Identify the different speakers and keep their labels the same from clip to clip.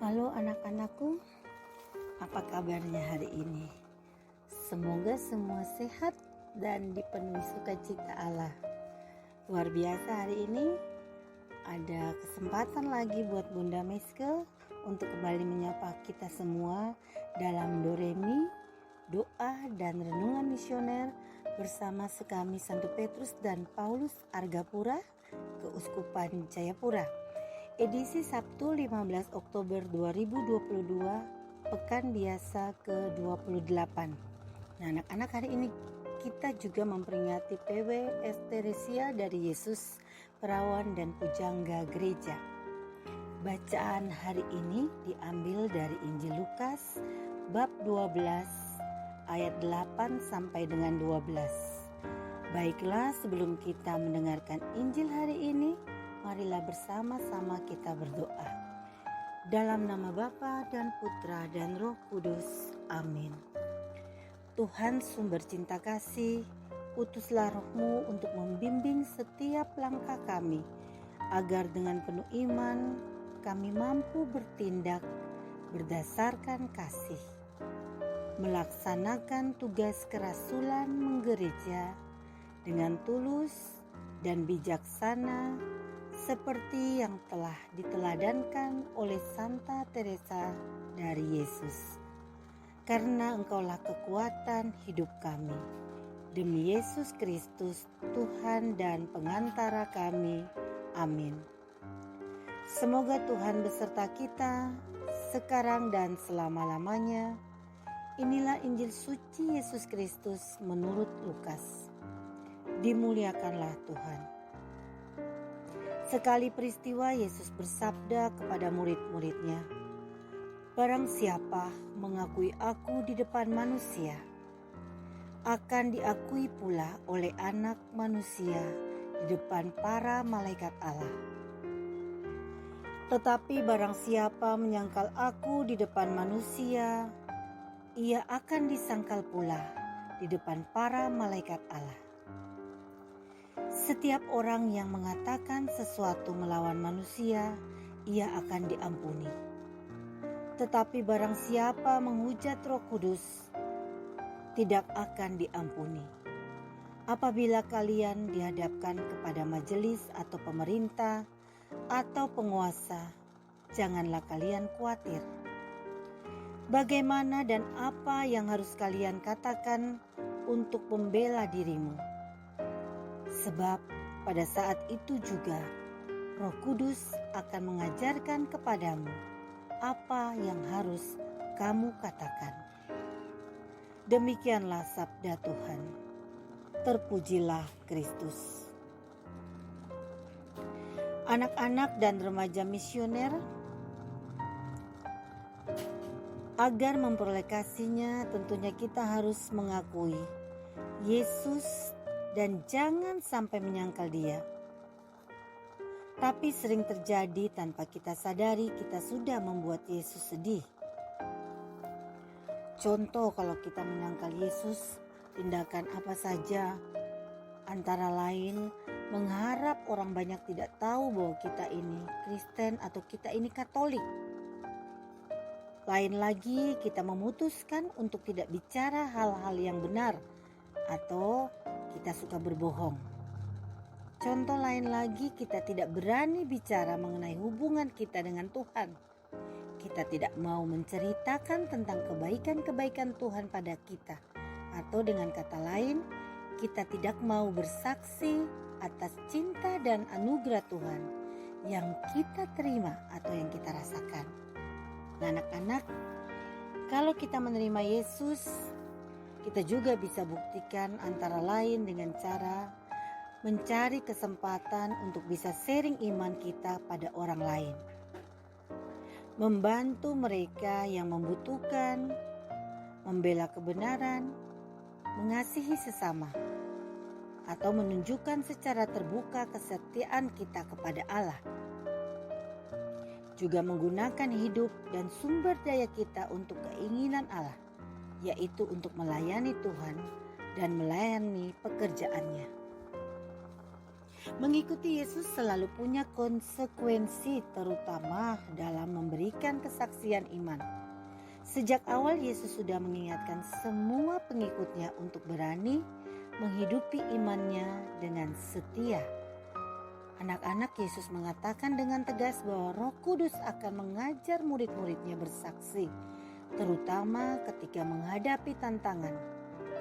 Speaker 1: Halo anak-anakku, apa kabarnya hari ini? Semoga semua sehat dan dipenuhi sukacita Allah. Luar biasa, hari ini ada kesempatan lagi buat Bunda Meske untuk kembali menyapa kita semua dalam Doremi, doa dan renungan misioner bersama sekami Santo Petrus dan Paulus Argapura, Keuskupan Jayapura. Edisi Sabtu 15 Oktober 2022, Pekan Biasa ke-28. Nah, anak-anak, hari ini kita juga memperingati PW Esteresia dari Yesus, Perawan dan Pujangga Gereja. Bacaan hari ini diambil dari Injil Lukas bab 12 ayat 8 sampai dengan 12. Baiklah, sebelum kita mendengarkan Injil hari ini, marilah bersama-sama kita berdoa. Dalam nama Bapa dan Putra dan Roh Kudus. Amin. Tuhan sumber cinta kasih, utuslah Roh-Mu untuk membimbing setiap langkah kami, agar dengan penuh iman kami mampu bertindak berdasarkan kasih, melaksanakan tugas kerasulan menggereja dengan tulus dan bijaksana, seperti yang telah diteladankan oleh Santa Teresa dari Yesus. Karena Engkaulah kekuatan hidup kami. Demi Yesus Kristus, Tuhan dan pengantara kami. Amin. Semoga Tuhan beserta kita, sekarang dan selama-lamanya. Inilah Injil suci Yesus Kristus menurut Lukas. Dimuliakanlah Tuhan. Sekali peristiwa Yesus bersabda kepada murid-muridnya, "Barang siapa mengakui aku di depan manusia, akan diakui pula oleh Anak Manusia di depan para malaikat Allah. Tetapi barang siapa menyangkal aku di depan manusia, ia akan disangkal pula di depan para malaikat Allah. Setiap orang yang mengatakan sesuatu melawan manusia, ia akan diampuni. Tetapi barang siapa menghujat Roh Kudus, tidak akan diampuni. Apabila kalian dihadapkan kepada majelis atau pemerintah atau penguasa, janganlah kalian khawatir. Bagaimana dan apa yang harus kalian katakan untuk membela dirimu? Sebab pada saat itu juga Roh Kudus akan mengajarkan kepadamu apa yang harus kamu katakan." Demikianlah sabda Tuhan. Terpujilah Kristus. Anak-anak dan remaja misioner, agar memperoleh kasihnya, tentunya kita harus mengakui Yesus dan jangan sampai menyangkal Dia. Tapi sering terjadi tanpa kita sadari kita sudah membuat Yesus sedih. Contoh, kalau kita menyangkal Yesus, tindakan apa saja, antara lain mengharap orang banyak tidak tahu bahwa kita ini Kristen atau kita ini Katolik. Lain lagi, kita memutuskan untuk tidak bicara hal-hal yang benar, atau kita suka berbohong. Contoh lain lagi, kita tidak berani bicara mengenai hubungan kita dengan Tuhan. Kita tidak mau menceritakan tentang kebaikan-kebaikan Tuhan pada kita. Atau dengan kata lain, kita tidak mau bersaksi atas cinta dan anugerah Tuhan yang kita terima atau yang kita rasakan. Nah, anak-anak, kalau kita menerima Yesus, kita juga bisa buktikan antara lain dengan cara mencari kesempatan untuk bisa sharing iman kita pada orang lain. Membantu mereka yang membutuhkan, membela kebenaran, mengasihi sesama, atau menunjukkan secara terbuka kesetiaan kita kepada Allah. Juga menggunakan hidup dan sumber daya kita untuk keinginan Allah, yaitu untuk melayani Tuhan dan melayani pekerjaannya. Mengikuti Yesus selalu punya konsekuensi, terutama dalam memberikan kesaksian iman. Sejak awal Yesus sudah mengingatkan semua pengikutnya untuk berani menghidupi imannya dengan setia. Anak-anak Yesus mengatakan dengan tegas bahwa Roh Kudus akan mengajar murid-muridnya bersaksi, terutama ketika menghadapi tantangan,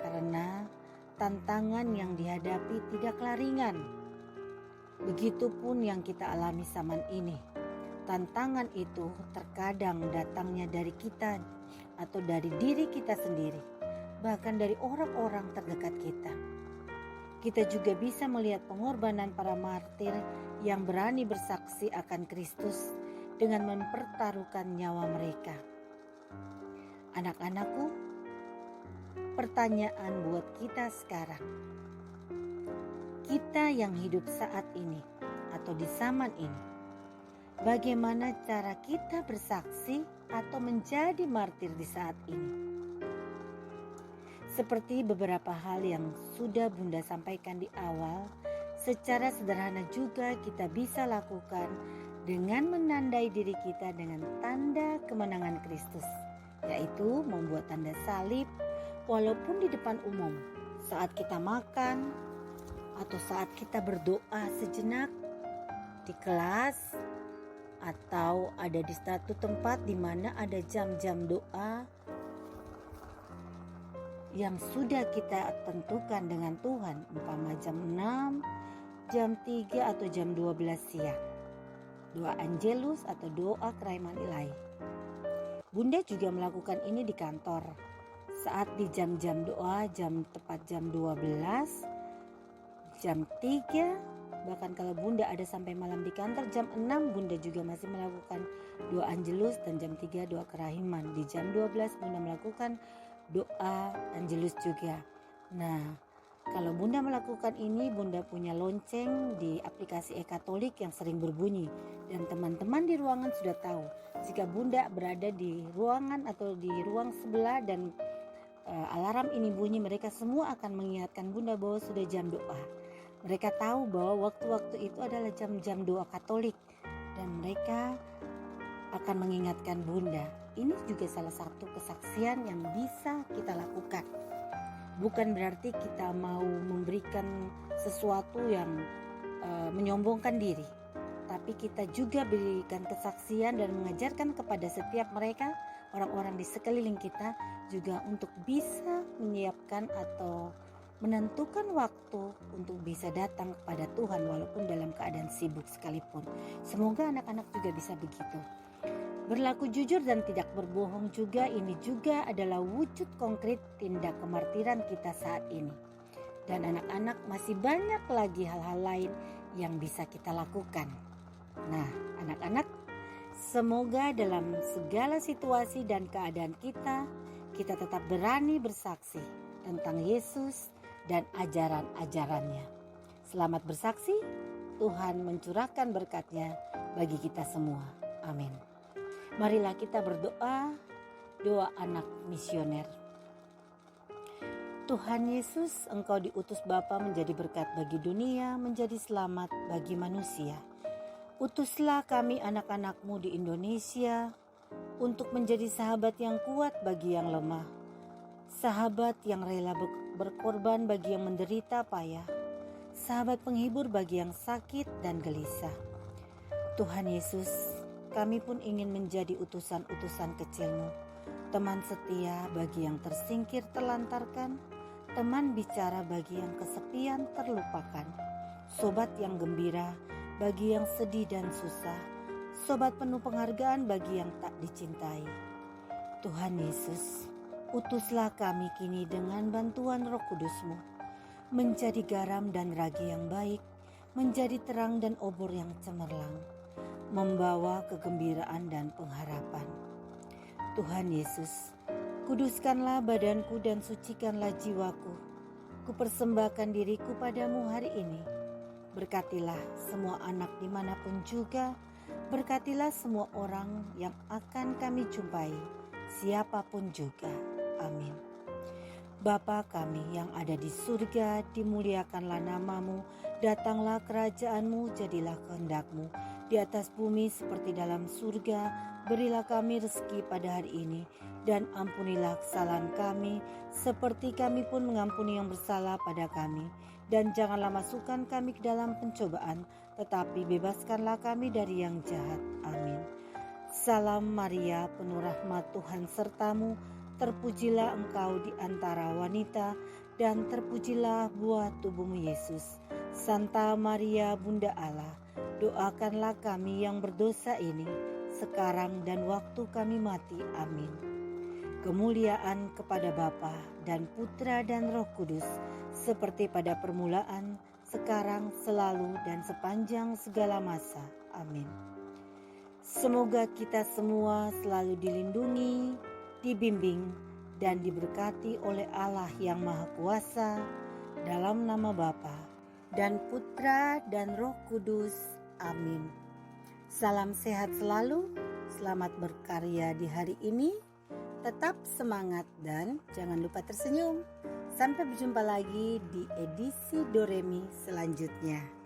Speaker 1: karena tantangan yang dihadapi tidaklah ringan. Begitupun yang kita alami zaman ini. Tantangan itu terkadang datangnya dari kita atau dari diri kita sendiri, bahkan dari orang-orang terdekat kita. Kita juga bisa melihat pengorbanan para martir yang berani bersaksi akan Kristus dengan mempertaruhkan nyawa mereka. Anak-anakku, pertanyaan buat kita sekarang. Kita yang hidup saat ini atau di zaman ini, bagaimana cara kita bersaksi atau menjadi martir di saat ini? Seperti beberapa hal yang sudah Bunda sampaikan di awal, secara sederhana juga kita bisa lakukan dengan menandai diri kita dengan tanda kemenangan Kristus, yaitu membuat tanda salib walaupun di depan umum, saat kita makan atau saat kita berdoa sejenak di kelas, atau ada di satu tempat di mana ada jam-jam doa yang sudah kita tentukan dengan Tuhan, umpama jam 6, jam 3 atau jam 12 siang. Doa Angelus atau doa Keraiman Ilahi. Bunda juga melakukan ini di kantor. Saat di jam-jam doa, tepat jam 12, jam 3, bahkan kalau Bunda ada sampai malam di kantor, jam 6 Bunda juga masih melakukan doa Angelus, dan jam 3 doa Kerahiman. Di jam 12 Bunda melakukan doa Angelus juga. Nah, kalau Bunda melakukan ini, Bunda punya lonceng di aplikasi e-Katolik yang sering berbunyi. Dan teman-teman di ruangan sudah tahu, jika Bunda berada di ruangan atau di ruang sebelah dan alarm ini bunyi, mereka semua akan mengingatkan Bunda bahwa sudah jam doa. Mereka tahu bahwa waktu-waktu itu adalah jam-jam doa Katolik, dan mereka akan mengingatkan Bunda. Ini juga salah satu kesaksian yang bisa kita lakukan. Bukan berarti kita mau memberikan sesuatu yang menyombongkan diri, tapi kita juga berikan kesaksian dan mengajarkan kepada setiap mereka, orang-orang di sekeliling kita, juga untuk bisa menyiapkan atau menentukan waktu untuk bisa datang kepada Tuhan walaupun dalam keadaan sibuk sekalipun. Semoga anak-anak juga bisa begitu. Berlaku jujur dan tidak berbohong juga, ini juga adalah wujud konkret tindak kemartiran kita saat ini. Dan anak-anak, masih banyak lagi hal-hal lain yang bisa kita lakukan. Nah, anak-anak, semoga dalam segala situasi dan keadaan kita tetap berani bersaksi tentang Yesus dan ajaran-ajarannya. Selamat bersaksi, Tuhan mencurahkan berkat-Nya bagi kita semua. Amin. Marilah kita berdoa, doa anak misioner. Tuhan Yesus, Engkau diutus Bapa menjadi berkat bagi dunia, menjadi selamat bagi manusia. Utuslah kami anak-anak-Mu di Indonesia untuk menjadi sahabat yang kuat bagi yang lemah, sahabat yang rela berkorban bagi yang menderita payah, sahabat penghibur bagi yang sakit dan gelisah. Tuhan Yesus, kami pun ingin menjadi utusan-utusan kecil-Mu, teman setia bagi yang tersingkir terlantarkan, teman bicara bagi yang kesepian terlupakan, sobat yang gembira bagi yang sedih dan susah, sobat penuh penghargaan bagi yang tak dicintai. Tuhan Yesus, utuslah kami kini dengan bantuan Roh Kudus-Mu, menjadi garam dan ragi yang baik, menjadi terang dan obor yang cemerlang, membawa kegembiraan dan pengharapan. Tuhan Yesus, kuduskanlah badanku dan sucikanlah jiwaku. Kupersembahkan diriku padamu hari ini. Berkatilah semua anak dimanapun juga. Berkatilah semua orang yang akan kami jumpai, siapapun juga. Amin. Bapa kami yang ada di surga, dimuliakanlah namamu, Datanglah kerajaan-Mu, jadilah kehendak-Mu di atas bumi seperti dalam surga. Berilah kami rezeki pada hari ini, dan ampunilah kesalahan kami seperti kami pun mengampuni yang bersalah pada kami. Dan janganlah masukkan kami ke dalam pencobaan, tetapi bebaskanlah kami dari yang jahat. Amin. Salam Maria, penuh rahmat, Tuhan sertamu. Terpujilah engkau di antara wanita, dan terpujilah buah tubuhmu Yesus. Santa Maria, Bunda Allah, doakanlah kami yang berdosa ini, sekarang dan waktu kami mati. Amin. Kemuliaan kepada Bapa dan Putra dan Roh Kudus, seperti pada permulaan, sekarang, selalu, dan sepanjang segala masa. Amin. Semoga kita semua selalu dilindungi, dibimbing, dan diberkati oleh Allah yang Maha Kuasa, dalam nama Bapa dan Putra dan Roh Kudus. Amin. Salam sehat selalu, selamat berkarya di hari ini, tetap semangat dan jangan lupa tersenyum. Sampai berjumpa lagi di edisi Doremi selanjutnya.